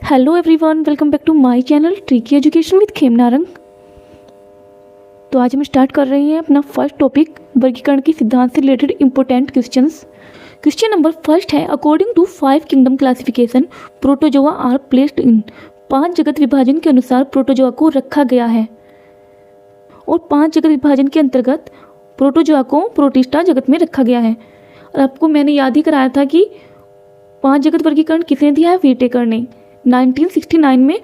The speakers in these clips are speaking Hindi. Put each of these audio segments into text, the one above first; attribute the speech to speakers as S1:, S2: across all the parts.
S1: Hello everyone, welcome back to my channel tricky education with Khemnarang. तो आज हम स्टार्ट कर रहे हैं अपना फर्स्ट टॉपिक, वर्गीकरण के सिद्धांत से related important questions. Question number first है, according to 5 kingdom classification protozoa are placed in. 5 जगत विभाजन के अनुसार प्रोटोजोआ को रखा गया है और 5 जगत विभाजन के अंतर्गत प्रोटोजोआ को प्रोटिस्टा जगत में रखा गया है। और आपको मैंने याद ही कराया था कि 5 जगत वर्गीकरण किसने दिया है, व्हिटेकर ने 1969 में।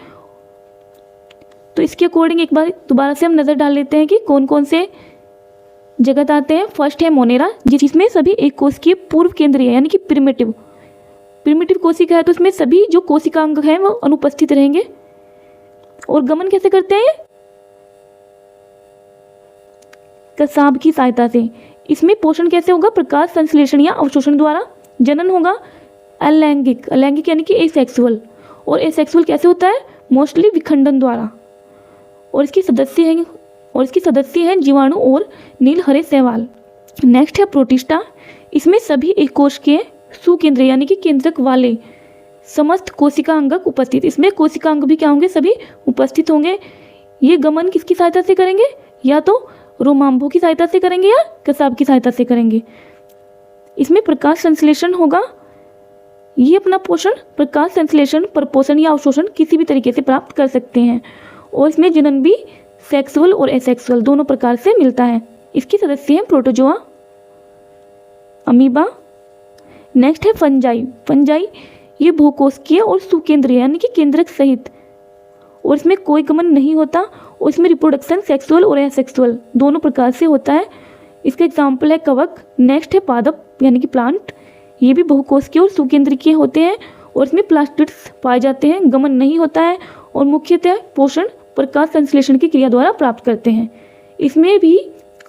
S1: तो इसके अकॉर्डिंग एक बार दोबारा से हम नज़र डाल लेते हैं कि कौन कौन से जगत आते हैं। फर्स्ट है मोनेरा, जिसमें सभी एक कोशिकीय पूर्व केंद्रीय यानी कि प्रिमिटिव कोशिका है, तो इसमें सभी जो कोशिकांग हैं वो अनुपस्थित रहेंगे। और गमन कैसे करते हैं, कसाब की सहायता से। इसमें पोषण कैसे होगा, प्रकाश संश्लेषण या अवशोषण द्वारा। जनन होगा अलैंगिक यानी कि एसेक्सुअल, और एसेक्सुअल कैसे होता है, मोस्टली विखंडन द्वारा। और इसकी सदस्य हैं जीवाणु और नील हरे शैवाल। नेक्स्ट है प्रोटिस्टा, इसमें सभी एक कोश के सुकेंद्रीय यानी कि केंद्रक वाले समस्त कोशिका अंगक उपस्थित। इसमें कोशिका अंग भी क्या होंगे, सभी उपस्थित होंगे। ये गमन किसकी सहायता से करेंगे, या तो रोमाम्बों की सहायता से करेंगे या कसाब की सहायता से करेंगे। इसमें प्रकाश संश्लेषण होगा, ये अपना पोषण प्रकाश संश्लेषण, प्रपोषण या अवशोषण किसी भी तरीके से प्राप्त कर सकते हैं। और इसमें जनन भी सेक्सुअल और एसेक्सुअल दोनों प्रकार से मिलता है। इसके सदस्य हैं प्रोटोजोआ, अमीबा। नेक्स्ट है फंजाई, ये बहुकोशिकीय और सुकेंद्रीय यानी कि केंद्रक सहित, और इसमें कोई गमन नहीं होता। और इसमें रिप्रोडक्शन सेक्सुअल और एसेक्सुअल दोनों प्रकार से होता है। इसका एग्जाम्पल है कवक। नेक्स्ट है पादप यानी कि प्लांट, ये भी बहुकोशिकीय और सुकेंद्रीय होते हैं और इसमें प्लास्टिड्स पाए जाते हैं, गमन नहीं होता है और मुख्यतः पोषण प्रकाश संश्लेषण की क्रिया द्वारा प्राप्त करते हैं। इसमें भी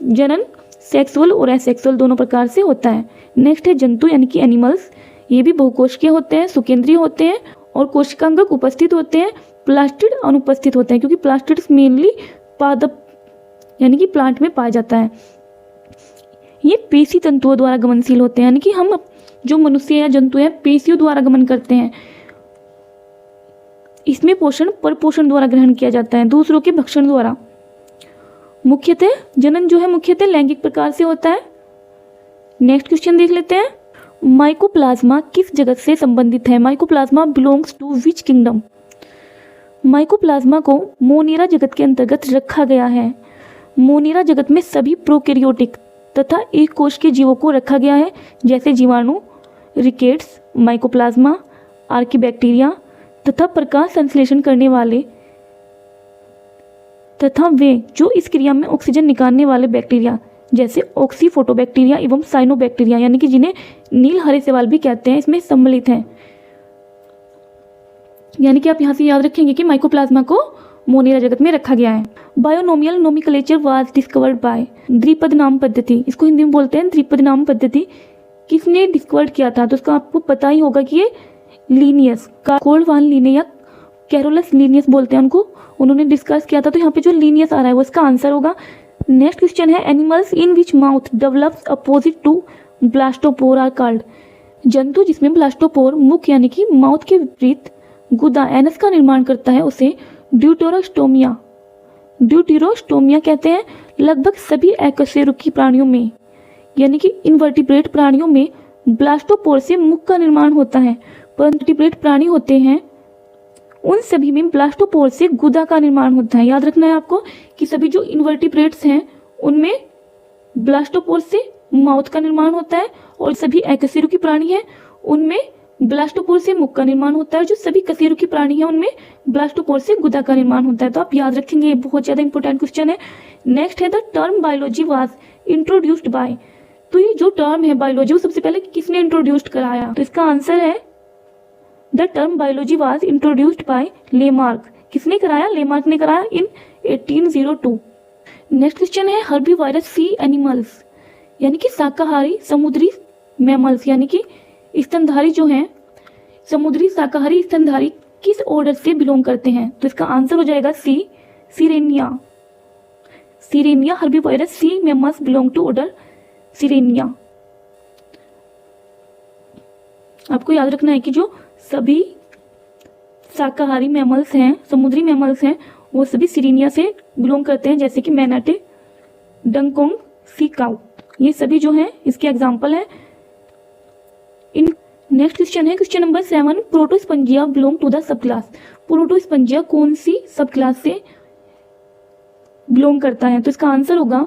S1: जनन सेक्सुअल और एसेक्सुअल दोनों प्रकार से होता है। नेक्स्ट है जंतु यानी कि एनिमल्स, ये भी बहुकोशिकीय होते हैं, सुकेंद्रीय होते हैं और कोशिकांगक उपस्थित होते हैं, प्लास्टिड अनुपस्थित होते हैं, क्योंकि प्लास्टिड्स मेनली पादप यानी कि प्लांट में पाया जाता है। ये पेशी तंतुओं द्वारा गमनशील होते हैं, यानी कि हम जो मनुष्य या जंतु है पेशियों द्वारा गमन करते हैं। इसमें पोषण परपोषण द्वारा ग्रहण किया जाता है, दूसरों के भक्षण द्वारा। मुख्यतः जनन जो है मुख्यतः लैंगिक प्रकार से होता है। नेक्स्ट क्वेश्चन देख लेते हैं, माइकोप्लाज्मा किस जगत से संबंधित है। Mycoplasma belongs to which kingdom. Mycoplasma को मोनेरा जगत के अंतर्गत रखा गया है। मोनेरा जगत में सभी प्रोकैरियोटिक तथा एक कोश के जीवों को रखा गया है, जैसे जीवाणु, रिकेट्स, माइकोप्लाज्मा, आर्कीबैक्टीरिया तथा प्रकाश संश्लेषण करने वाले तथा वे जो इस क्रिया में ऑक्सीजन निकालने वाले बैक्टीरिया, जैसे ऑक्सीफोटोबैक्टीरिया एवं साइनोबैक्टीरिया यानी कि जिन्हें नील हरे शैवाल भी कहते हैं, इसमें सम्मिलित हैं। यानी कि आप यहाँ से याद रखेंगे कि माइकोप्लाज्मा को मोनेरा जगत में रखा गया है। Binomial nomenclature was discovered by, द्विपद नाम पद्धति, इसको हिंदी में बोलते हैं द्विपद नाम पद्धति। किसने डिस्कवर किया था, तो इसका आपको पता ही होगा कि ये लीनियस, कार्ल वान लिने या कैरोलस लीनियस बोलते हैं उनको, उन्होंने डिस्कस किया था। तो यहाँ पे जो लीनियस आ रहा है वो इसका आंसर होगा। नेक्स्ट क्वेश्चन है, animals in which mouth develops opposite to blastopore are called. जंतु जिसमें ब्लास्टोपोर मुख यानी कि माउथ के विपरीत गुदा एनस का निर्माण करता है उसे ड्यूटेरोस्टोमिया कहते हैं। लगभग सभी अकशेरुकी प्राणियों में यानी कि इनवर्टिब्रेट प्राणियों में ब्लास्टोपोर से मुख का निर्माण होता है, परंतु इनवर्टिब्रेट प्राणी होते हैं उन सभी में ब्लास्टोपोर से गुदा का निर्माण होता है। याद रखना है आपको कि सभी जो इनवर्टिब्रेट्स हैं उनमें ब्लास्टोपोर से माउथ का निर्माण होता है और सभी अकशेरुकी प्राणी हैं उनमें ब्लास्टोपोर से मुख का निर्माण होता है। जो सभी कशेरुकी प्राणी हैं उनमें ब्लास्टोपोर से गुदा का निर्माण होता है। तो आप याद रखेंगे, ये बहुत ज्यादा इंपॉर्टेंट क्वेश्चन है। नेक्स्ट है, the term biology was introduced by. तो ये जो टर्म है बायोलॉजी वो सबसे पहले किसने इंट्रोड्यूस्ड कराया, तो इसका आंसर है the term biology was introduced by Lamarck. किसने कराया, लेमार्क ने कराया इन 1802। नेक्स्ट क्वेश्चन है, हर्बीवायरस सी एनिमल्स यानी कि शाकाहारी समुद्री मैमल्स यानी कि स्तनधारी जो हैं समुद्री शाकाहारी स्तनधारी किस ऑर्डर से बिलोंग करते हैं, तो इसका आंसर हो जाएगा सी, सिरेनिया। हर्बीवायरस सी मैमल्स बिलोंग टू ऑर्डर सिरेनिया। आपको याद रखना है कि जो सभी शाकाहारी मैमल्स हैं, समुद्री मैमल्स हैं, वो सभी सिरीनिया से बिलोंग करते हैं, जैसे कि मैनाटे, डंगकोंग, सी काऊ, ये सभी जो हैं इसके एग्जाम्पल हैं। इन नेक्स्ट क्वेश्चन है question number 7, protospongia belong to the sub class. Protospongia कौन सी सब क्लास से बिलोंग करता है? तो इसका आंसर होगा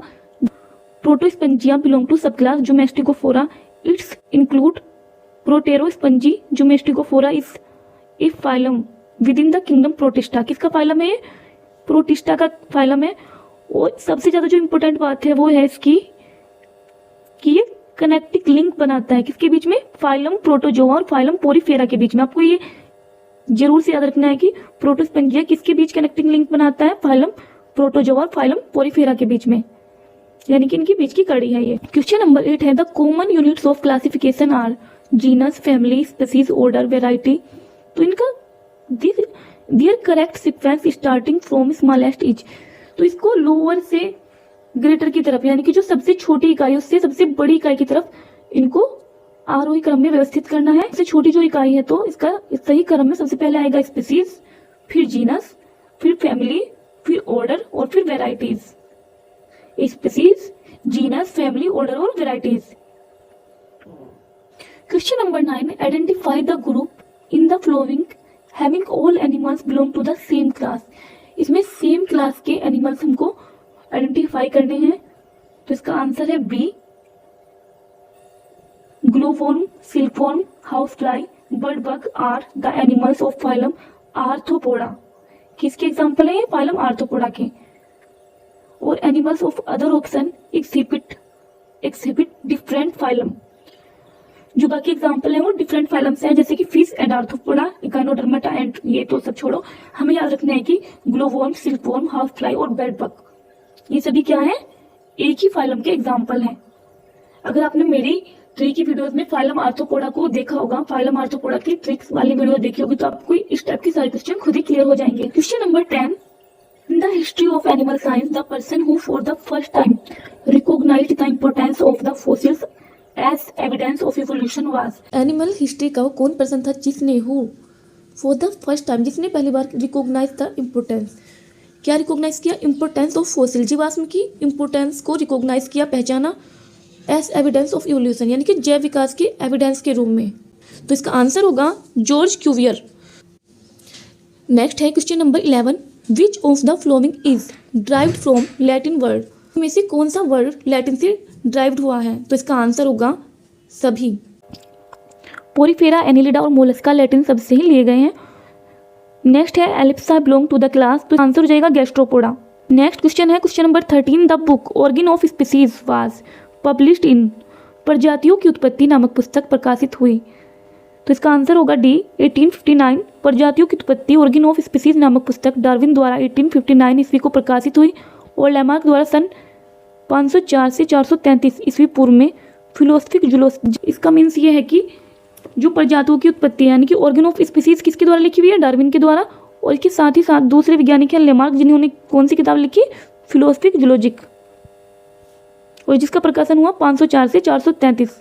S1: protospongia belong to sub class zoomastigophora. It's include proterospongia zoomastigophora is a phylum within the kingdom protista. किसका फाइलम है? प्रोटिस्टा का फाइलम है। और सबसे ज्यादा जो इम्पोर्टेंट बात है वो है इसकी कि ये कनेक्टिंग लिंक बनाता है किसके बीच में? फाइलम प्रोटोजोआ और फाइलम पोरीफेरा के बीच में। आपको ये जरूर से याद रखना है कि प्रोटोस्पंजिया किसके बीच कनेक्टिंग लिंक बनाता है? फाइलम प्रोटोजोआ और फाइलम पोरीफेरा के बीच में, यानी कि इनके बीच की कड़ी है ये। क्वेश्चन नंबर 8 है the common units of classification are genus, family, species, order, variety. तो इनका their correct sequence starting from smallest is. तो इसको लोअर से ग्रेटर की तरफ, यानी कि जो सबसे छोटी इकाई उससे सबसे बड़ी इकाई की तरफ इनको आरोही क्रम में व्यवस्थित करना है। सबसे छोटी जो इकाई है तो इसका इस सही क्रम में सबसे पहले आएगा स्पीसीज, फिर जीनस, फिर फैमिली, फिर ऑर्डर और फिर varieties. Species, genus, family, order और varieties. Question number 9, identify the group in the following having all animals belong to the same class. इसमें सेम क्लास के एनिमल्स हमको आइडेंटिफाई करने हैं। तो इसका आंसर है B, glowworm, silkworm, house fly, bird bug are the animals of phylum arthropoda. किसके एग्जाम्पल है ये? फाइलम आर्थ्रोपोडा के। और animals of other option exhibit different phylum. जो बाकी एग्जाम्पल है वो डिफरेंट फाइलम्स हैं, जैसे कि fish and arthropoda, Echinodermata and ये तो सब छोड़ो, हमें याद रखना है कि ग्लोवोर्म, सिल्कवॉर्म, हाउस फ्लाई और बेड बग ये सभी क्या है? एक ही फाइलम के एग्जाम्पल हैं। अगर आपने मेरी ट्री की वीडियोस में फाइलम आर्थ्रोपोडा को देखा होगा, फाइलम आर्थ्रोपोडा की ट्रिक्स वाली वीडियो देखी होगी, तो आपको इस टाइप की सारे क्वेश्चन खुद ही क्लियर हो जाएंगे। Question number 10, in the history of animal science the person who for the first time recognised the importance of the fossils as evidence of evolution was. Animal history का कौन पर्सन था जिसने फॉर द फर्स्ट टाइम, जिसने पहली बार रिकॉग्नाइज द इम्पोर्टेंस, क्या रिकॉग्नाइज किया? इम्पोर्टेंस ऑफ फॉसिल, जीवाश्म की इम्पोर्टेंस को रिकॉग्नाइज किया, पहचाना एज एविडेंस ऑफ इवोल्यूशन, यानी कि जैव विकास के एविडेंस के रूप में। तो इसका आंसर होगा जॉर्ज क्यूवियर। नेक्स्ट है question number 11, which of the following is derived from Latin word. में से कौन सा वर्ड लैटिन से ड्राइव्ड हुआ है? तो इसका आंसर होगा सभी। पोरीफेरा, एनिलिडा और मोलस्का लैटिन शब्द से ही लिए गए हैं। नेक्स्ट है एलिप्सा बिलोंग टू द क्लास, तो आंसर हो जाएगा गैस्ट्रोपोडा। नेक्स्ट क्वेश्चन है question number 13, the book organ of species was published in. प्रजातियों की उत्पत्ति नामक पुस्तक प्रकाशित हुई। तो इसका आंसर होगा डी, 1859। प्रजातियों की उत्पत्ति ऑर्गन ऑफ स्पीसीज नामक पुस्तक डार्विन द्वारा 1859 ईस्वी को प्रकाशित हुई और लैमार्क द्वारा सन 504 से 433 ईस्वी पूर्व में फिलोसफिक जूलॉजी। इसका मीन्स ये है कि जो प्रजातियों की उत्पत्ति यानी कि ऑर्गन ऑफ स्पीसीज किसके द्वारा लिखी हुई है? डार्विन के द्वारा। और इसके साथ ही साथ दूसरे वैज्ञानिक हैं लैमार्क, जिन्होंने कौन सी किताब लिखी? फिलोसफिक जूलॉजिक, और जिसका प्रकाशन हुआ 504 से 433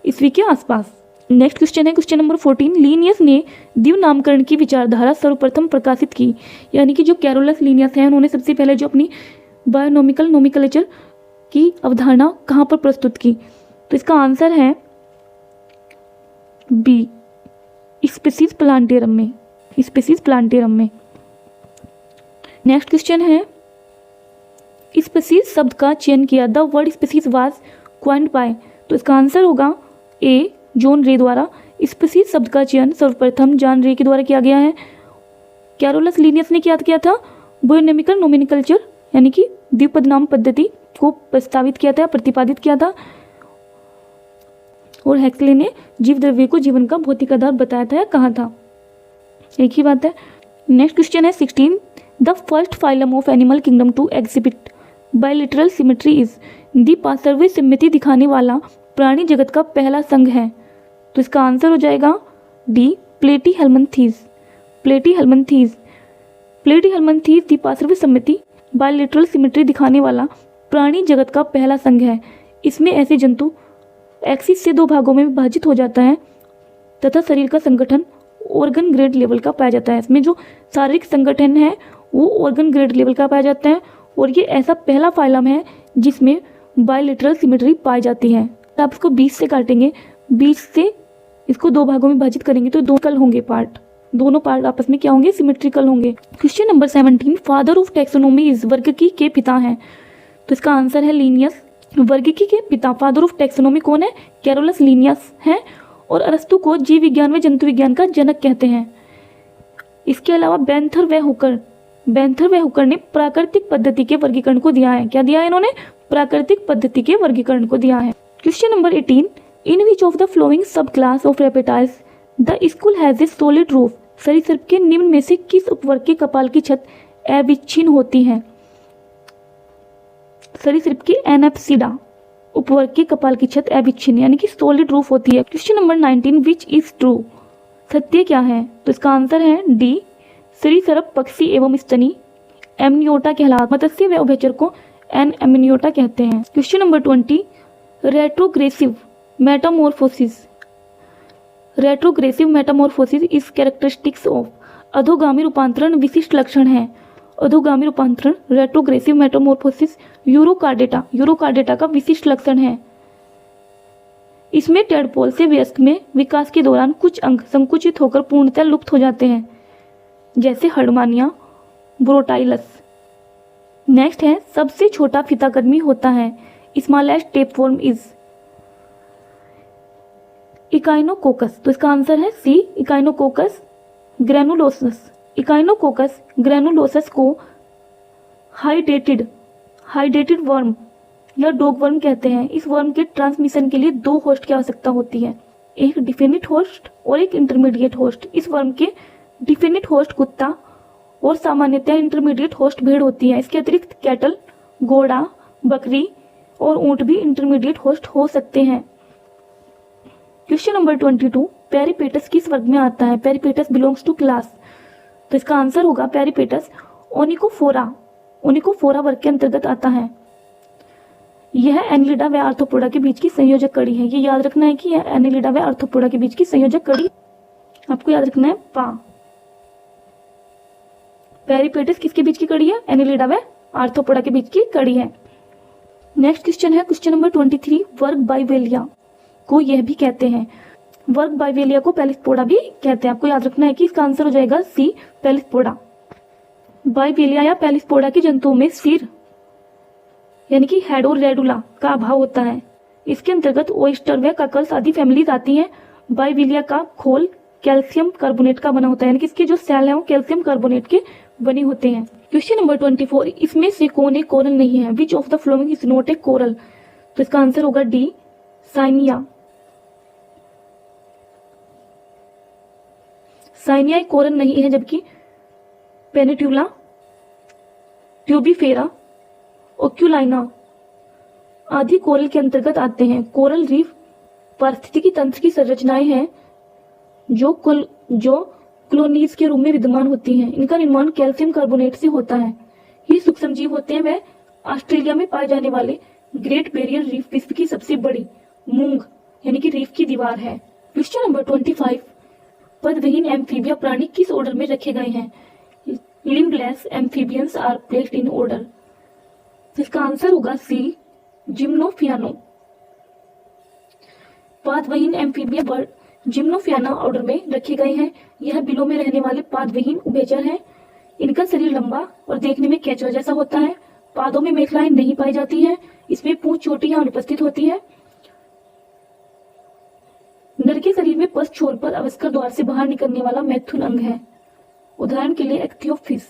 S1: ईस्वी के आसपास। नेक्स्ट क्वेश्चन है क्वेश्चन नंबर 14, लीनियस ने द्विव नामकरण की विचारधारा सर्वप्रथम प्रकाशित की, यानी कि जो कैरोलस लीनियस हैं उन्होंने सबसे पहले जो अपनी बायोनोमिकल नोमिकलेचर की अवधारणा कहाँ पर प्रस्तुत की? तो इसका आंसर है बी, स्पीसीज प्लांटेरम में, स्पीसीज प्लांटेरम में। नेक्स्ट क्वेश्चन है स्पीसीज शब्द का चयन किया, the word species was coined by. तो इसका आंसर होगा ए, जॉन रे द्वारा। स्पीसीज शब्द का चयन सर्वप्रथम जॉन रे के द्वारा किया गया है। कैरोलस लीनियस ने क्या किया था? बायोनोमिकल नोमेनक्लेचर यानी कि द्विपद नाम पद्धति को प्रस्तावित किया था, प्रतिपादित किया था। और हेक्सले ने जीव द्रव्य को जीवन का भौतिक आधार बताया था या कहा था, एक ही बात है। नेक्स्ट क्वेश्चन है 16, the first phylum of animal kingdom to exhibit bilateral symmetry is. दी पार्श्व सिमिति दिखाने वाला प्राणी जगत का पहला संघ है। तो इसका आंसर हो जाएगा डी, प्लेटीहेल्मिन्थीज। प्लेटीहेल्मिन्थीज, प्लेटीहेल्मिन्थीज दी पार्श्व सिमिति बायलिटरल सिमेट्री दिखाने वाला प्राणी जगत का पहला संघ है। इसमें ऐसे जंतु एक्सिस से दो भागों में विभाजित हो जाता है तथा शरीर का संगठन ऑर्गन ग्रेड लेवल का पाया जाता है। इसमें जो शारीरिक संगठन है वो ऑर्गन ग्रेड लेवल का पाया जाता है और ये ऐसा पहला फाइलम है जिसमें बायलेटरल सिमेट्री पाई जाती है। आप इसको 20 से काटेंगे, 20 से इसको 2 भागों में विभाजित करेंगे तो 2 कल होंगे पार्ट, दोनों पार्ट आपस में क्या होंगे, सिमेट्रिकल होंगे। Question number 17, father of taxonomy is वर्गीकी के पिता हैं, तो इसका आंसर है लीनियस। वर्गीकी के पिता फादर ऑफ टैक्सोनॉमी कौन है, कैरोलस लीनियस है और अरस्तु को जीव विज्ञान व जंतु विज्ञान का जनक कहते हैं। इसके अलावा बेंथर व हुकर ने प्राकृतिक पद्धति के वर्गीकरण को दिया है। क्या दिया है इन्होंने, प्राकृतिक पद्धति के वर्गीकरण को दिया है। Question number 18, in which of the following sub class of reptiles the skull has a solid roof, सरीसृप के निम्न में से किस उपवर्ग के कपाल की छत अविच्छिन्न होती है। सरीसृप की एनाप्सिडा उपवर्ग के कपाल की छत अविच्छिन्न यानी कि सॉलिड रूफ होती है। Question number 19, which is true, सत्य क्या है, तो इसका आंसर है डी, सरीसृप पक्षी एवं स्तनी एमनियोटा कहलाता, मत्स्य व उभयचर को एन एमनियोटा कहते हैं। Question number 20, retrogressive Metamorphosis is characteristics of, अधोगामी रूपांतरण विशिष्ट लक्षण है। अधोगामी रूपांतरण रेट्रोग्रेसिव मेटामॉर्फोसिस यूरोकार्डेटा का विशिष्ट लक्षण है। इसमें टेडपोल से वयस्क में विकास के दौरान कुछ अंग संकुचित होकर पूर्णतः लुप्त हो जाते हैं, जैसे हर्डमानिया ब्रोटाइलस। नेक्स्ट है सबसे छोटा फीताकर्मी होता है, स्मॉलेस्ट टेपवर्म इज इकाइनोकोकस, तो इसका आंसर है सी, इकाइनोकोकस ग्रैनुलोसस को हाइडेटेड वर्म या डॉग वर्म कहते हैं। इस वर्म के ट्रांसमिशन के लिए 2 होस्ट की आवश्यकता होती है, एक डिफिनिट होस्ट और एक इंटरमीडिएट होस्ट। इस वर्म के डिफिनिट होस्ट कुत्ता और सामान्यतः इंटरमीडिएट होस्ट भेड़ होती है। इसके अतिरिक्त कैटल, घोड़ा, बकरी और ऊंट भी इंटरमीडिएट होस्ट हो सकते हैं। क्वेश्चन नंबर 22, पेरिपेटस किस वर्ग में आता है, पेरिपेटस बिलोंग्स टू क्लास, तो इसका आंसर होगा पेरिपेटस ओनिकोफोरा वर्ग के अंतर्गत आता है। यह एनिलिडा व आर्थ्रोपोडा के बीच की संयोजक कड़ी है। ये याद रखना है कि यह एनिलिडा व आर्थ्रोपोडा के बीच की संयोजक कड़ी, आपको याद रखना है पा। पेरिपेटस किसके बीच की कड़ी है, एनिलिडा व आर्थ्रोपोडा के बीच की कड़ी है। नेक्स्ट क्वेश्चन है क्वेश्चन नंबर 23, वर्ग बाइवेलिया को यह भी कहते हैं, वर्ग बाइवेलिया को पेलिस्पोडा भी कहते हैं। आपको याद रखना है कि इसका आंसर हो जाएगा सी, पेलिस्पोडा। बाइवेलिया या पेलिस्पोडा के जंतुओं में सिर यानी कि हेड और रेडुला का अभाव होता है। इसके अंतर्गत ओयस्टर व ककल्स आदि फैमिलीज आती हैं। बाइवेलिया का खोल कैल्शियम कार्बोनेट का बना होता है, यानी कि इसके जो सेल हैं वो कैल्शियम कार्बोनेट के बने होते हैं। क्वेश्चन नंबर 24, इसमें से कौन एक कोरल नहीं है, विच of the following is not a coral, तो इसका आंसर होगा डी, साइनिया। साइनिया एक कोरल नहीं है, जबकि पेनिट्यूला, ट्यूबिफेरा, ओक्यूलाइना आदि कोरल के अंतर्गत आते हैं। कोरल रीफ पारिस्थितिकी तंत्र की संरचनाएं हैं जो कॉलोनीज के रूप में विद्यमान होती हैं। इनका निर्माण कैल्शियम कार्बोनेट से होता है। ये सूक्ष्मजीव होते हैं। वह ऑस्ट्रेलिया में पाए जाने वाले ग्रेट बैरियर रीफ विश्व की सबसे बड़ी मूंग यानी कि रीफ की दीवार है। क्वेश्चन नंबर 25, पदविहीन एम्फीबिया प्राणी किस ऑर्डर में रखे गए हैं, limbless amphibians are placed in order, इसका आंसर होगा सी, जिम्नोफियानो। पादविहीन एम्फीबिया बर्ड जिम्नोफियाना ऑर्डर में रखे गए हैं। यह बिलों में रहने वाले पादविहीन उभयचर हैं। इनका शरीर लंबा और देखने में केंचुआ जैसा होता है। पादों में मेखलाएं नहीं पाई जाती हैं। इसमें पूंछ छोटी या अनुपस्थित होती है। नर के शरीर में पश्च छोर पर अवस्कर द्वार से बाहर निकलने वाला मैथुन अंग है। उदाहरण के लिए एक्थियोफिस।